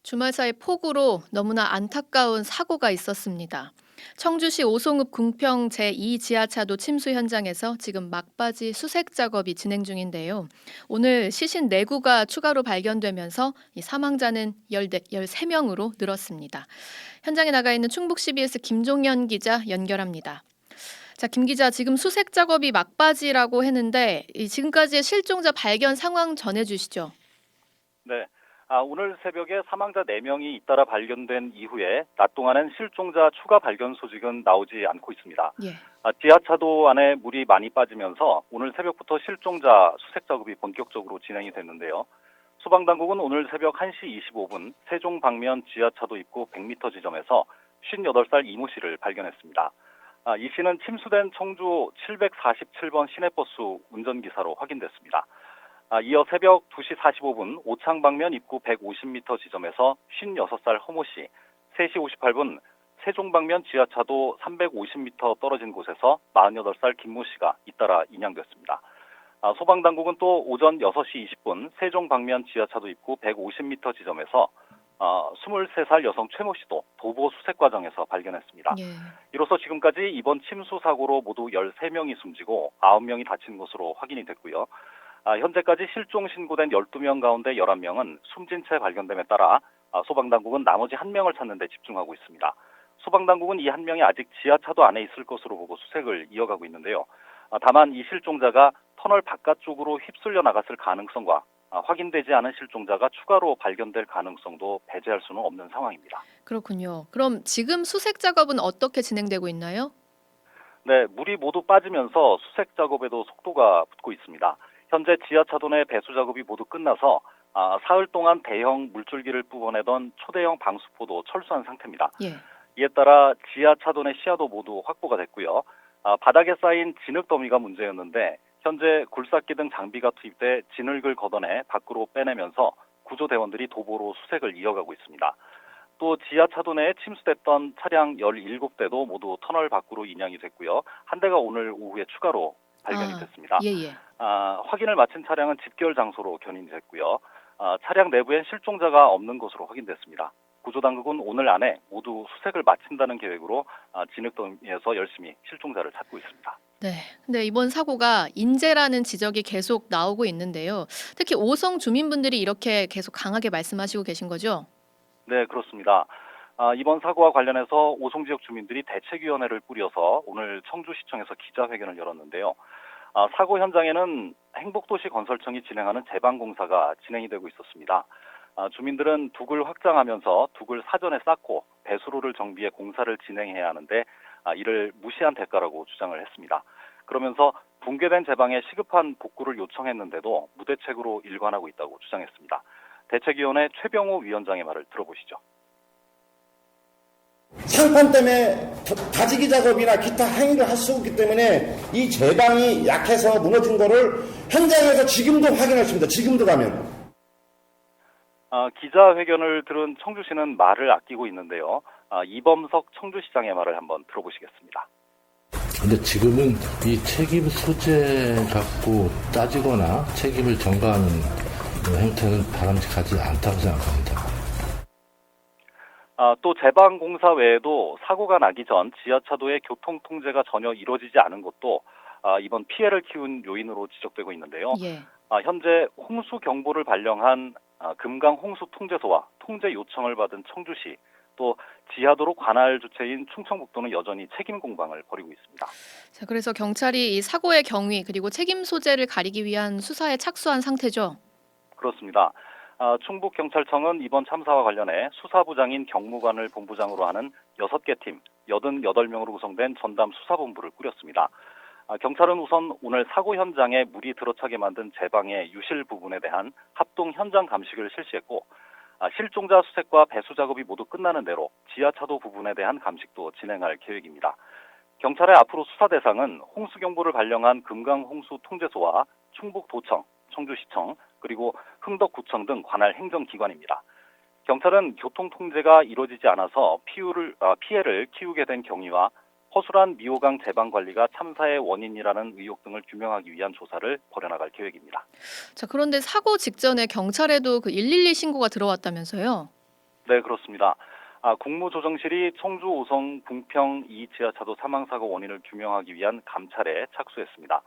주말 사이 폭우로 너무나 안타까운 사고가 있었습니다. 청주시 오송읍 궁평 제2 지하차도 침수 현장에서 지금 막바지 수색 작업이 진행 중인데요. 오늘 시신 4구가 추가로 발견되면서 이 사망자는 13명으로 늘었습니다. 현장에 나가 있는 충북 CBS 김종현 기자 연결합니다. 자, 김 기자, 지금 수색 작업이 막바지라고 했는데 지금까지의 실종자 발견 상황 전해주시죠. 네. 오늘 새벽에 사망자 4명이 잇따라 발견된 이후에 낮 동안은 실종자 추가 발견 소식은 나오지 않고 있습니다. 예. 지하차도 안에 물이 많이 빠지면서 오늘 새벽부터 실종자 수색 작업이 본격적으로 진행이 됐는데요. 소방당국은 오늘 새벽 1시 25분 세종 방면 지하차도 입구 100m 지점에서 58살 이모 씨를 발견했습니다. 이 씨는 침수된 청주 747번 시내버스 운전기사로 확인됐습니다. 이어 새벽 2시 45분 오창 방면 입구 150m 지점에서 56살 허모 씨, 3시 58분 세종 방면 지하차도 350m 떨어진 곳에서 48살 김모 씨가 잇따라 인양됐습니다. 소방당국은 또 오전 6시 20분 세종 방면 지하차도 입구 150m 지점에서 23살 여성 최모 씨도 도보 수색 과정에서 발견했습니다. 예. 이로써 지금까지 이번 침수 사고로 모두 13명이 숨지고 9명이 다친 것으로 확인이 됐고요. 현재까지 실종 신고된 12명 가운데 11명은 숨진 채 발견됨에 따라 소방당국은 나머지 1명을 찾는 데 집중하고 있습니다. 소방당국은 이 1명이 아직 지하차도 안에 있을 것으로 보고 수색을 이어가고 있는데요. 다만 이 실종자가 터널 바깥쪽으로 휩쓸려 나갔을 가능성과 확인되지 않은 실종자가 추가로 발견될 가능성도 배제할 수는 없는 상황입니다. 그렇군요. 그럼 지금 수색 작업은 어떻게 진행되고 있나요? 네, 물이 모두 빠지면서 수색 작업에도 속도가 붙고 있습니다. 현재 지하차도 내 배수 작업이 모두 끝나서 사흘 동안 대형 물줄기를 뽑아내던 초대형 방수포도 철수한 상태입니다. 예. 이에 따라 지하차도 내 시야도 모두 확보가 됐고요. 바닥에 쌓인 진흙 더미가 문제였는데 현재 굴삭기 등 장비가 투입돼 진흙을 걷어내 밖으로 빼내면서 구조대원들이 도보로 수색을 이어가고 있습니다. 또 지하차도 내에 침수됐던 차량 17대도 모두 터널 밖으로 인양이 됐고요. 한 대가 오늘 오후에 추가로 발견이 됐습니다. 예예. 확인을 마친 차량은 집결 장소로 견인이 됐고요. 차량 내부엔 실종자가 없는 것으로 확인됐습니다. 구조당국은 오늘 안에 모두 수색을 마친다는 계획으로 진흙더미에서 열심히 실종자를 찾고 있습니다. 네. 근데 이번 사고가 인재라는 지적이 계속 나오고 있는데요. 특히 오송 주민분들이 이렇게 계속 강하게 말씀하시고 계신 거죠? 네, 그렇습니다. 이번 사고와 관련해서 오송 지역 주민들이 대책위원회를 꾸려서 오늘 청주시청에서 기자회견을 열었는데요. 사고 현장에는 행복도시 건설청이 진행하는 제방공사가 진행이 되고 있었습니다. 주민들은 둑을 확장하면서 둑을 사전에 쌓고 배수로를 정비해 공사를 진행해야 하는데 이를 무시한 대가라고 주장을 했습니다. 그러면서 붕괴된 제방에 시급한 복구를 요청했는데도 무대책으로 일관하고 있다고 주장했습니다. 대책위원회 최병호 위원장의 말을 들어보시죠. 상판 때문에 다지기 작업이나 기타 행위를 할 수 없기 때문에 이 제방이 약해서 무너진 거를 현장에서 지금도 확인했습니다. 지금도 가면. 기자회견을 들은 청주시는 말을 아끼고 있는데요. 이범석 청주시장의 말을 한번 들어보시겠습니다. 근데 지금은 이 책임 소재 갖고 따지거나 책임을 전가하는 형태는 바람직하지 않다고 생각합니다. 또 제방공사 외에도 사고가 나기 전 지하차도의 교통 통제가 전혀 이루어지지 않은 것도 이번 피해를 키운 요인으로 지적되고 있는데요. 예. 현재 홍수 경보를 발령한 금강 홍수 통제소와 통제 요청을 받은 청주시, 또 지하도로 관할 주체인 충청북도는 여전히 책임 공방을 벌이고 있습니다. 자, 그래서 경찰이 이 사고의 경위 그리고 책임 소재를 가리기 위한 수사에 착수한 상태죠? 그렇습니다. 충북경찰청은 이번 참사와 관련해 수사부장인 경무관을 본부장으로 하는 6개 팀, 88명으로 구성된 전담 수사본부를 꾸렸습니다. 경찰은 우선 오늘 사고 현장에 물이 들어차게 만든 제방의 유실 부분에 대한 합동 현장 감식을 실시했고, 실종자 수색과 배수 작업이 모두 끝나는 대로 지하차도 부분에 대한 감식도 진행할 계획입니다. 경찰의 앞으로 수사 대상은 홍수경보를 발령한 금강홍수통제소와 충북도청, 청주시청, 그리고 흥덕구청 등 관할 행정기관입니다. 경찰은 교통통제가 이루어지지 않아서 피해를 키우게 된 경위와 허술한 미호강 제방 관리가 참사의 원인이라는 의혹 등을 규명하기 위한 조사를 벌여나갈 계획입니다. 자, 그런데 사고 직전에 경찰에도 그 112 신고가 들어왔다면서요? 네, 그렇습니다. 국무조정실이 청주 오송 궁평 2 지하차도 사망사고 원인을 규명하기 위한 감찰에 착수했습니다.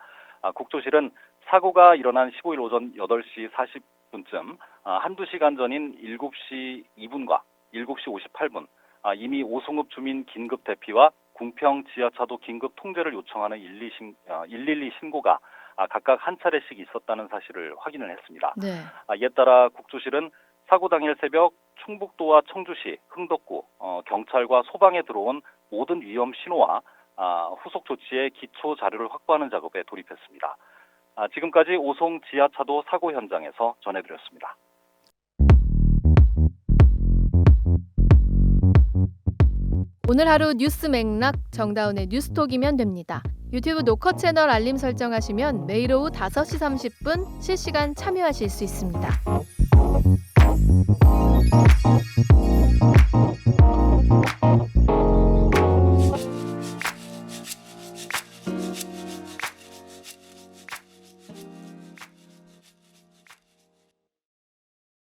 국조실은 사고가 일어난 15일 오전 8시 40분쯤 한두 시간 전인 7시 2분과 7시 58분 이미 오송읍 주민 긴급 대피와 궁평 지하차도 긴급 통제를 요청하는 112 신고가 각각 한 차례씩 있었다는 사실을 확인을 했습니다. 네. 이에 따라 국조실은 사고 당일 새벽 충북도와 청주시, 흥덕구, 경찰과 소방에 들어온 모든 위험 신호와 후속 조치의 기초 자료를 확보하는 작업에 돌입했습니다. 지금까지 오송 지하차도 사고 현장에서 전해드렸습니다. 오늘 하루 뉴스 맥락 정다운의 뉴스톡이면 됩니다. 유튜브 노커 채널 알림 설정하시면 매일 오후 5시 30분 실시간 참여하실 수 있습니다.